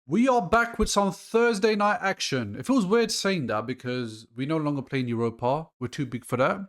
We are back with some Thursday night action. It feels weird saying that because we no longer play in Europa. We're too big for that.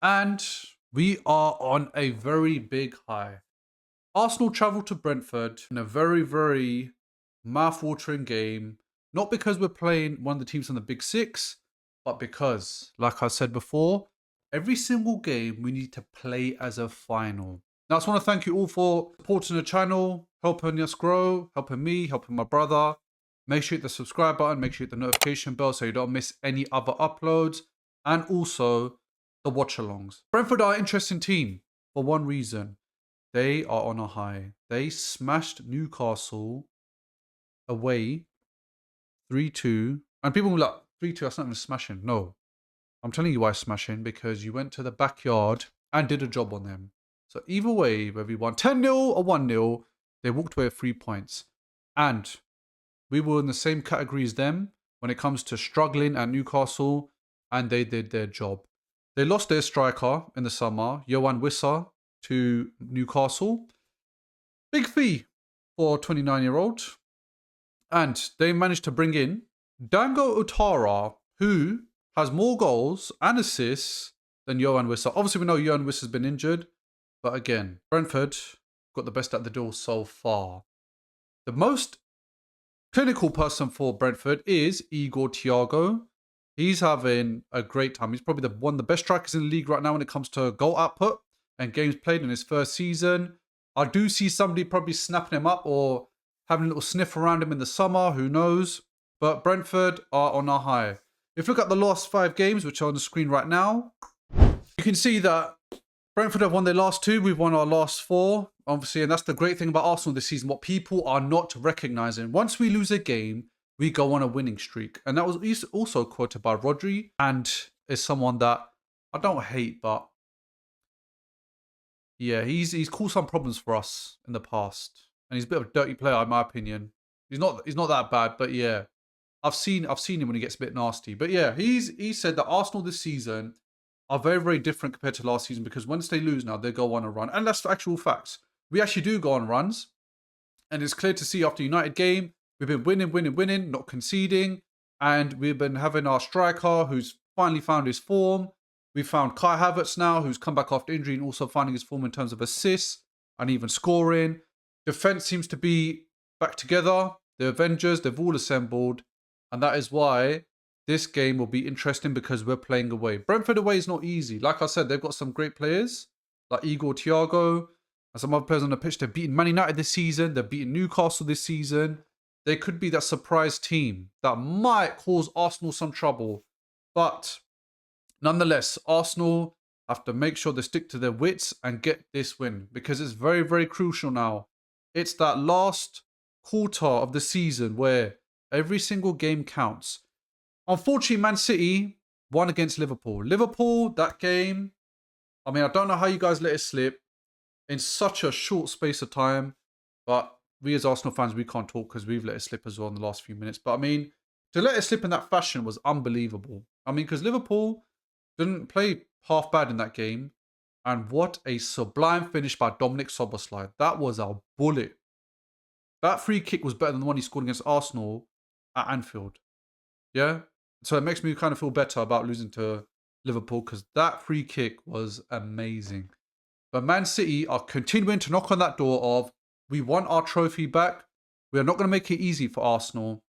And we are on a very big high. Arsenal travelled to Brentford in a very, very mouth-watering game. Not because we're playing one of the teams on the Big Six, but because, like I said before, every single game we need to play as a final. Now, I just want to thank you all for supporting the channel, helping us grow, helping me, helping my brother. Make sure you hit the subscribe button, make sure you hit the notification bell so you don't miss any other uploads, and also the watch-alongs. Brentford are an interesting team for one reason. They are on a high. They smashed Newcastle away 3-2. And people were like, 3-2, that's not even smashing. No. I'm telling you why smashing, because you went to the backyard and did a job on them. So either way, whether you won 10-0 or 1-0, they walked away with 3 points. And we were in the same category as them when it comes to struggling at Newcastle, and they did their job. They lost their striker in the summer, Johan Wissa, to Newcastle. Big fee for a 29-year-old. And they managed to bring in Dango Utara, who has more goals and assists than Johan Wissa. Obviously, we know Johan Wissa's been injured. But again, Brentford got the best at the deal so far. The most clinical person for Brentford is Igor Thiago. He's having a great time. He's probably one of the best strikers in the league right now when it comes to goal output and games played in his first season. I do see somebody probably snapping him up or having a little sniff around him in the summer. Who knows? But Brentford are on a high. If you look at the last 5 games, which are on the screen right now, you can see that Brentford have won their last 2. We've won our last 4, obviously. And that's the great thing about Arsenal this season. What people are not recognizing. Once we lose a game, we go on a winning streak. And that was also quoted by Rodri. And is someone that I don't hate, but yeah, he's caused some problems for us in the past. And he's a bit of a dirty player, in my opinion. He's not that bad, but yeah. I've seen him when he gets a bit nasty. But yeah, he said that Arsenal this season are very, very different compared to last season because once they lose now, they go on a run. And that's the actual facts. We actually do go on runs. And it's clear to see after United game, we've been winning, not conceding. And we've been having our striker who's finally found his form. We've found Kai Havertz now, who's come back after injury and also finding his form in terms of assists and even scoring. Defense seems to be back together. The Avengers, they've all assembled. And that is why this game will be interesting because we're playing away. Brentford away is not easy. Like I said, they've got some great players like Igor Thiago and some other players on the pitch. They've beaten Man United this season. They've beaten Newcastle this season. They could be that surprise team that might cause Arsenal some trouble. But nonetheless, Arsenal have to make sure they stick to their wits and get this win because it's very, very crucial now. It's that last quarter of the season where every single game counts. Unfortunately, Man City won against Liverpool. Liverpool, that game, I mean, I don't know how you guys let it slip in such a short space of time, but we as Arsenal fans, we can't talk because we've let it slip as well in the last few minutes. But I mean, to let it slip in that fashion was unbelievable. I mean, because Liverpool didn't play half bad in that game. And what a sublime finish by Dominic Szoboszlai. That was a bullet. That free kick was better than the one he scored against Arsenal at Anfield. Yeah? So it makes me kind of feel better about losing to Liverpool because that free kick was amazing. But Man City are continuing to knock on that door of, we want our trophy back. We are not going to make it easy for Arsenal.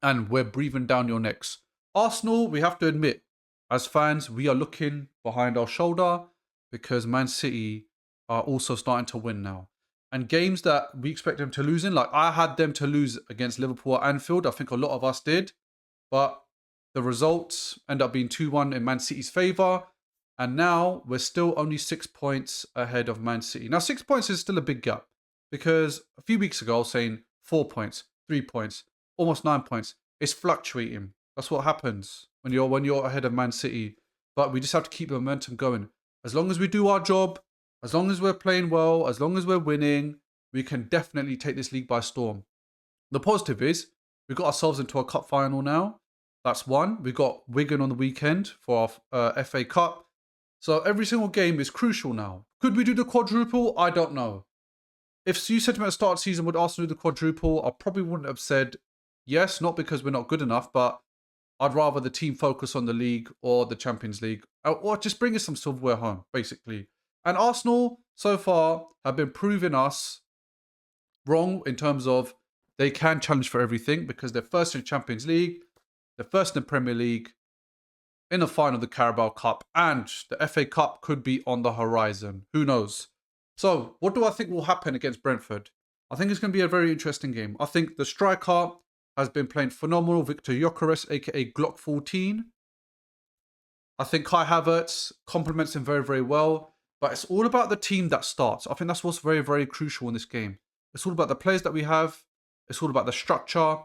And we're breathing down your necks. Arsenal, we have to admit, as fans, we are looking behind our shoulder because Man City are also starting to win now. And games that we expect them to lose in, like I had them to lose against Liverpool at Anfield. I think a lot of us did. But the results end up being 2-1 in Man City's favour. And now we're still only 6 points ahead of Man City. Now, 6 points is still a big gap. Because a few weeks ago, I was saying 4 points, 3 points, almost 9 points. It's fluctuating. That's what happens when you're ahead of Man City. But we just have to keep the momentum going. As long as we do our job, as long as we're playing well, as long as we're winning, we can definitely take this league by storm. The positive is we got ourselves into a cup final now. That's one. We got Wigan on the weekend for our FA Cup. So every single game is crucial now. Could we do the quadruple? I don't know. If you said to me at the start of the season, would Arsenal do the quadruple? I probably wouldn't have said yes, not because we're not good enough, but I'd rather the team focus on the league or the Champions League, or just bring us some silverware home, basically. And Arsenal, so far, have been proving us wrong in terms of they can challenge for everything because they're first in Champions League, they're first in the Premier League, in the final of the Carabao Cup, and the FA Cup could be on the horizon. Who knows? So, what do I think will happen against Brentford? I think it's going to be a very interesting game. I think the striker has been playing phenomenal, Victor Gyökeres, aka Glock 14. I think Kai Havertz complements him very, very well. But it's all about the team that starts. I think that's what's very, very crucial in this game. It's all about the players that we have. It's all about the structure.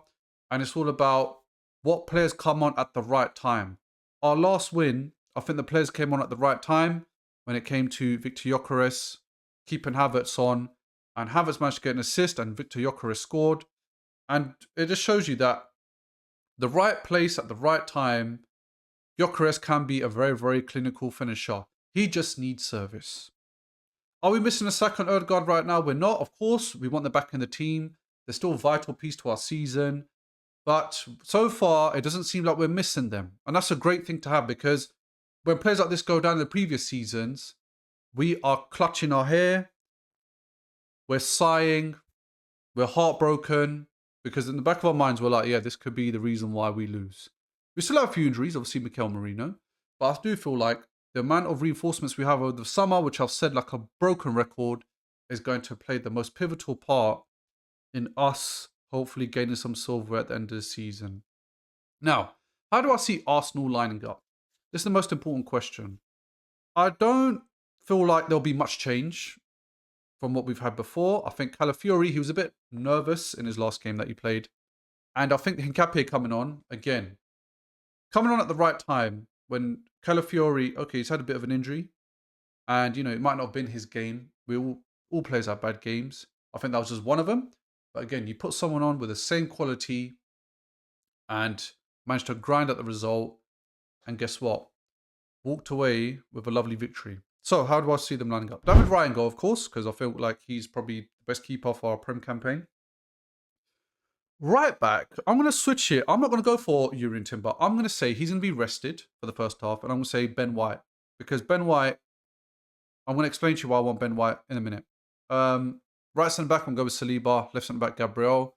And it's all about what players come on at the right time. Our last win, I think the players came on at the right time when it came to Victor Gyökeres, keeping Havertz on. And Havertz managed to get an assist and Victor Gyökeres scored. And it just shows you that the right place at the right time, Gyökeres can be a very, very clinical finisher. He just needs service. Are we missing a second Ødegaard right now? We're not. Of course, we want them back in the team. They're still a vital piece to our season. But so far, it doesn't seem like we're missing them. And that's a great thing to have because when players like this go down in the previous seasons, we are clutching our hair. We're sighing. We're heartbroken. Because in the back of our minds, we're like, yeah, this could be the reason why we lose. We still have a few injuries, obviously Mikel Merino. But I do feel like the amount of reinforcements we have over the summer, which I've said like a broken record, is going to play the most pivotal part in us hopefully gaining some silver at the end of the season. Now, how do I see Arsenal lining up? This is the most important question. I don't feel like there'll be much change from what we've had before. I think Calafiori, he was a bit nervous in his last game that he played. And I think Hincapié coming on, again, coming on at the right time when Calafiori, okay, he's had a bit of an injury. And, it might not have been his game. All players have bad games. I think that was just one of them. But again, you put someone on with the same quality and managed to grind out the result. And guess what? Walked away with a lovely victory. So, how do I see them lining up? David Ryan go, of course, because I feel like he's probably the best keeper for our Prem campaign. Right back, I'm going to switch it. I'm not going to go for Urian Timber. I'm going to say he's going to be rested for the first half, and I'm going to say Ben White. Because Ben White, I'm going to explain to you why I want Ben White in a minute. Right centre back, I'm going to go with Saliba. Left centre back, Gabriel.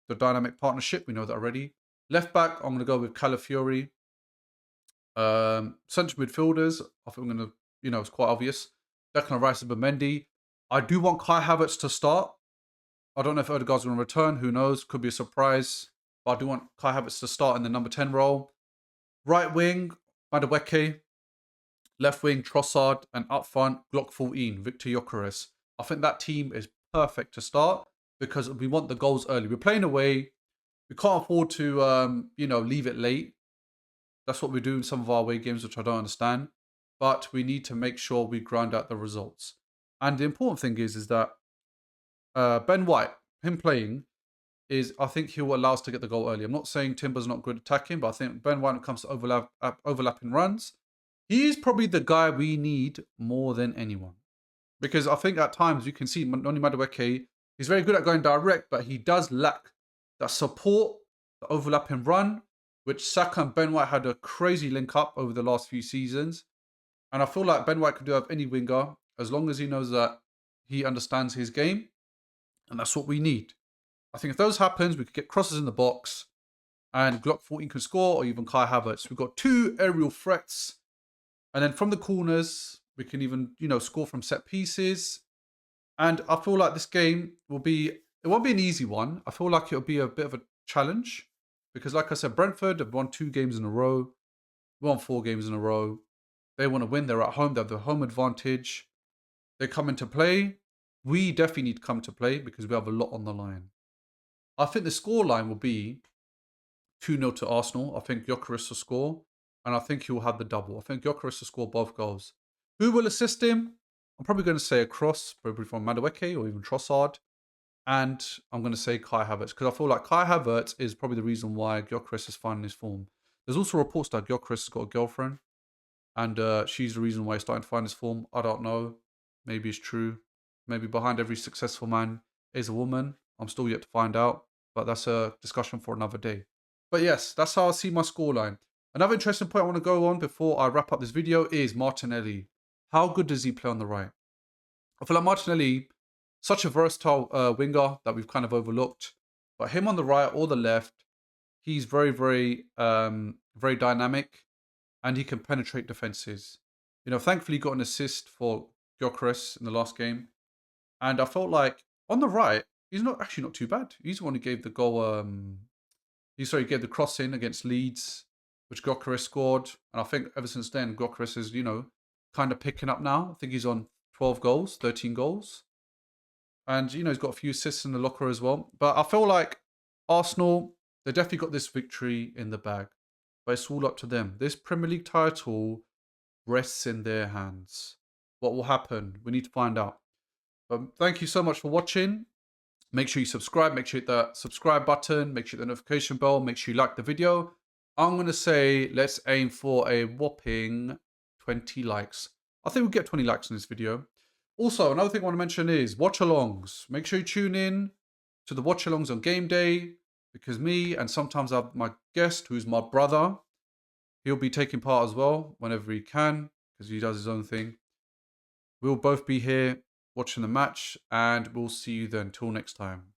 The dynamic partnership, we know that already. Left back, I'm going to go with Calafiori. Central midfielders, I think I'm going to, it's quite obvious. Declan Rice and Mendy. I do want Kai Havertz to start. I don't know if Ødegaard's going to return. Who knows? Could be a surprise. But I do want Kai Havertz to start in the number 10 role. Right wing, Madueke. Left wing, Trossard. And up front, Glock 14, Victor Gyökeres. I think that team is perfect to start because we want the goals early. We're playing away. We can't afford to, leave it late. That's what we do in some of our away games, which I don't understand. But we need to make sure we grind out the results. And the important thing is that Ben White, him playing, I think he will allow us to get the goal early. I'm not saying Timber's not good at attacking, but I think Ben White, when it comes to overlapping runs, he's probably the guy we need more than anyone. Because I think at times you can see Noni Madueke, he's very good at going direct, but he does lack that support, the overlapping run, which Saka and Ben White had a crazy link up over the last few seasons. And I feel like Ben White could do have any winger as long as he knows that he understands his game. And that's what we need. I think if those happens, we could get crosses in the box and Glock 14 can score or even Kai Havertz. We've got 2 aerial threats. And then from the corners, we can even, score from set pieces. And I feel like this game it won't be an easy one. I feel like it'll be a bit of a challenge. Because like I said, Brentford have won 2 games in a row. We won 4 games in a row. They want to win. They're at home. They have the home advantage. They come into play. We definitely need to come to play because we have a lot on the line. I think the scoreline will be 2-0 to Arsenal. I think Gyökeres will score. And I think he will have the double. I think Gyökeres will score both goals. Who will assist him? I'm probably going to say a cross, probably from Madueke or even Trossard. And I'm going to say Kai Havertz because I feel like Kai Havertz is probably the reason why Gyökeres is finding his form. There's also reports that Gyökeres has got a girlfriend. And she's the reason why he's starting to find his form. I don't know. Maybe it's true. Maybe behind every successful man is a woman. I'm still yet to find out, but that's a discussion for another day. But yes, that's how I see my scoreline. Another interesting point I want to go on before I wrap up this video is Martinelli. How good does he play on the right? I feel like Martinelli, such a versatile winger that we've kind of overlooked. But him on the right or the left, he's very, very dynamic, and he can penetrate defenses. You know, thankfully he got an assist for Gyökeres in the last game, and I felt like on the right, he's not too bad. He's the one who gave the goal. He gave the cross in against Leeds, which Gyökeres scored, and I think ever since then, Gyökeres is kind of picking up now. I think he's on 12 goals, 13 goals. And, he's got a few assists in the locker as well. But I feel like Arsenal, they definitely got this victory in the bag. But it's all up to them. This Premier League title rests in their hands. What will happen? We need to find out. But thank you so much for watching. Make sure you subscribe. Make sure you hit that subscribe button. Make sure you hit the notification bell. Make sure you like the video. I'm going to say let's aim for a whopping 20 likes. I think we'll get 20 likes in this video. Also, another thing I want to mention is watch-alongs. Make sure you tune in to the watch-alongs on game day, because me and sometimes I have my guest, who's my brother, he'll be taking part as well whenever he can, because he does his own thing. We'll both be here watching the match, and we'll see you then. Till next time.